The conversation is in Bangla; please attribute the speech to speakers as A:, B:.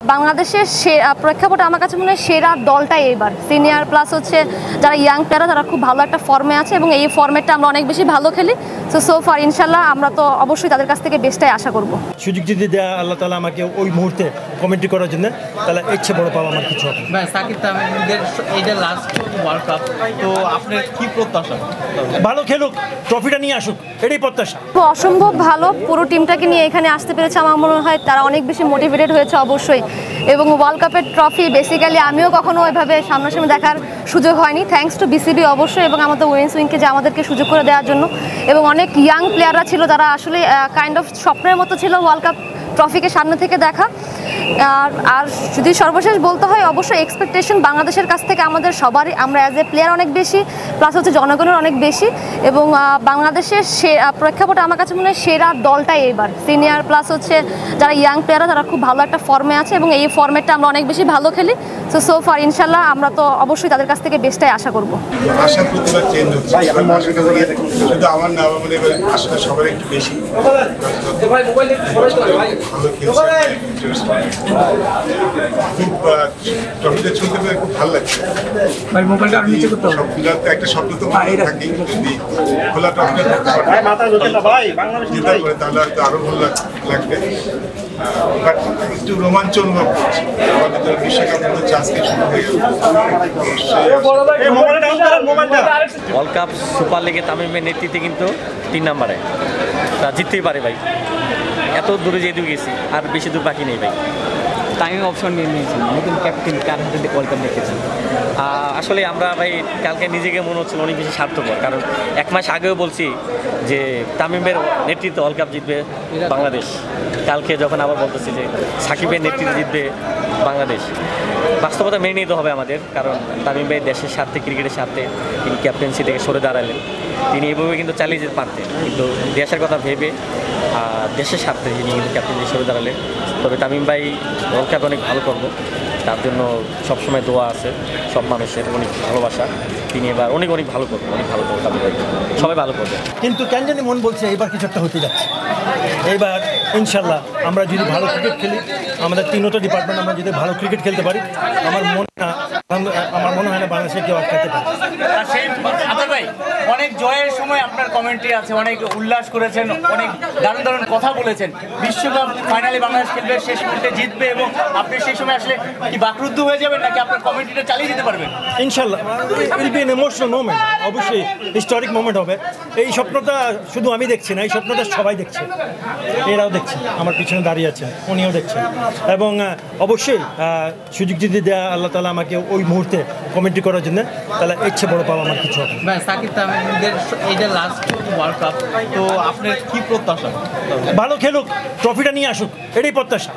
A: বাংলাদেশের প্রেক্ষাপটে আমার কাছে মনে হয় সেরা দলটাই এবার সিনিয়র প্লাস হচ্ছে যারা ইয়াং প্লেয়াররা তারা খুব ভালো একটা ফর্মে আছে এবং এই ফর্মেটটা আমরা অনেক বেশি ভালো খেলি। সো ফার ইনশাল্লাহ আমরা তো অবশ্যই তাদের কাছ থেকে বেস্টটাই আশা করব।
B: সুযোগ যদি দেয়া আল্লাহ তাআলা আমাকে ওই মুহূর্তে কমেন্ট্রি করার জন্য, তাহলে ইচ্ছে বড় পাওয়া আমার কিছু হবে।
C: ভাই সাকিব তামিমদের এইটা লাস্ট ওয়ার্ল্ড কাপ, তো আপনার কি প্রত্যাশা?
B: ভালো খেলুক, ট্রফিটা নিয়ে আসুক, এটাই প্রত্যাশা।
A: তো অসম্ভব ভালো, পুরো টিমটাকে নিয়ে এখানে আসতে পেরেছে, আমার মনে হয় তারা অনেক বেশি মোটিভেটেড হয়েছে অবশ্যই। এবং ওয়ার্ল্ড কাপের ট্রফি বেসিক্যালি আমিও কখনো ওইভাবে সামনাসামনি দেখার সুযোগ হয়নি, থ্যাঙ্কস টু বিসিবি অবশ্যই এবং আমাদের উইমেন্স উইংকে যে আমাদেরকে সুযোগ করে দেওয়ার জন্য। এবং অনেক ইয়াং প্লেয়াররা ছিল যারা আসলে কাইন্ড অফ স্বপ্নের মতো ছিল ওয়ার্ল্ড কাপ ট্রফিকে সামনে থেকে দেখা। আর যদি সর্বশেষ বলতে হয়, অবশ্যই এক্সপেকটেশন বাংলাদেশের কাছ থেকে আমাদের সবারই, আমরা অ্যাজ এ প্লেয়ার অনেক বেশি, প্লাস হচ্ছে জনগণের অনেক বেশি। এবং বাংলাদেশের প্রেক্ষাপটে আমার কাছে মনে হয় সেরা দলটাই এবার সিনিয়র প্লাস হচ্ছে যারা ইয়াং প্লেয়াররা তারা খুব ভালো একটা ফর্মে আছে এবং এই ফর্মেটটা আমরা অনেক বেশি ভালো খেলি। সো ফার ইনশাল্লাহ আমরা তো অবশ্যই তাদের কাছ থেকে বেস্টটাই আশা করব।
D: আশা প্রতিবার চেঞ্জ হচ্ছে, শুধু আমার না, আমাদের আশাটা সবার একটু বেশি। খুব ট্রফিটা চলতে পেরে খুব ভালো লাগছে। একটা শব্দ তো থাকি, যদি খোলা ট্রফিটা তাহলে হয়তো আরো ভালো লাগবে। বাট একটু রোমাঞ্চ অনুভব করছি, আমাদের বিশ্বকাপ আজকে শুরু হয়ে গেল।
E: ওয়ার্ল্ড কাপ সুপার লিগে তামিমের নেতৃত্বে কিন্তু 3 নম্বরে তা জিততেই পারে ভাই। এত দূরে যেহেতু গেছি, আর বেশি দূর বাকি নেই ভাই।
C: তামিম অপশন নিয়ে নিয়েছেন, নতুন ক্যাপ্টেন কার হাতে ওয়ার্ল্ড কাপ দেখেছেন?
E: আসলে আমরা ভাই কালকে নিজেকে মনে হচ্ছিল অনেক বেশি স্বার্থপর, কারণ 1 মাস আগেও বলছি যে তামিমের নেতৃত্বে ওয়ার্ল্ড কাপ জিতবে বাংলাদেশ। কালকে যখন আবার বলতেছি যে সাকিবের নেতৃত্বে জিতবে বাংলাদেশ, বাস্তবতা মেনে নিতে হবে আমাদের, কারণ তামিম ভাই দেশের স্বার্থে, ক্রিকেটের স্বার্থে তিনি ক্যাপ্টেন্সি থেকে সরে দাঁড়ালেন। তিনি এভাবে কিন্তু চালিয়ে যেতে পারতেন, কিন্তু দেশের কথা ভেবে দেশের স্বার্থে তিনি কিন্তু ক্যাপ্টেন্সি সরে দাঁড়ালেন। তবে তামিম ভাই ওয়ার্ল্ড কাপ অনেক ভালো করবো, তার জন্য সবসময় দোয়া আছে সব মানুষের, অনেক ভালোবাসা। তিনি এবার অনেক ভালো করবেন, অনেক ভালো করবেন, তামিম ভাই সবাই ভালো করবে।
B: কিন্তু কেন জানি মন বলছে এবার কিছু একটা হতে যাচ্ছে। এইবার ইনশাল্লাহ আমরা যদি ভালো ক্রিকেট খেলি, আমাদের 3টা ডিপার্টমেন্ট আমরা যদি ভালো ক্রিকেট খেলতে পারি, আমার মনে হয় না বাংলাদেশে কেউ আটকাতে পারে।
F: ভাই অনেক জয়ের সময় আপনার কমেন্ট্রি আছে, অনেক উল্লাস করেছেন, অনেক দারুণ দারুণ কথা বলেছেন। বিশ্বকাপ ফাইনালে বাংলাদেশ খেলবে, শেষ মুহূর্তে জিতবে এবং আপনি সেই সময় আসলে কি বাকরুদ্ধ হয়ে যাবেন, নাকি আপনার কমেন্ট্রিটা চালিয়ে যেতে পারবেন?
B: ইনশাল্লাহ will be N emotional moment, অবশ্যই হিস্টোরিক মোমেন্ট হবে। এই স্বপ্নটা শুধু আমি দেখছি না, এই স্বপ্নটা সবাই দেখছে, এরাও দেখছে, আমার পিছনে দাঁড়িয়ে আছেন, উনিও দেখছেন। এবং অবশ্যই সুযোগ যদি দেয়া আল্লাহ তাআলা আমাকে ওই মুহূর্তে কমেন্ট্রি করার জন্য, তাহলে ইচ্ছে বড় পাওয়া আমার কিছু হবে।
C: ভাই সাকিব তামিমদের এইটা লাস্ট ওয়ার্ল্ড কাপ, তো আপনার কি প্রত্যাশা?
B: ভালো খেলুক, ট্রফিটা নিয়ে আসুক, এটাই প্রত্যাশা।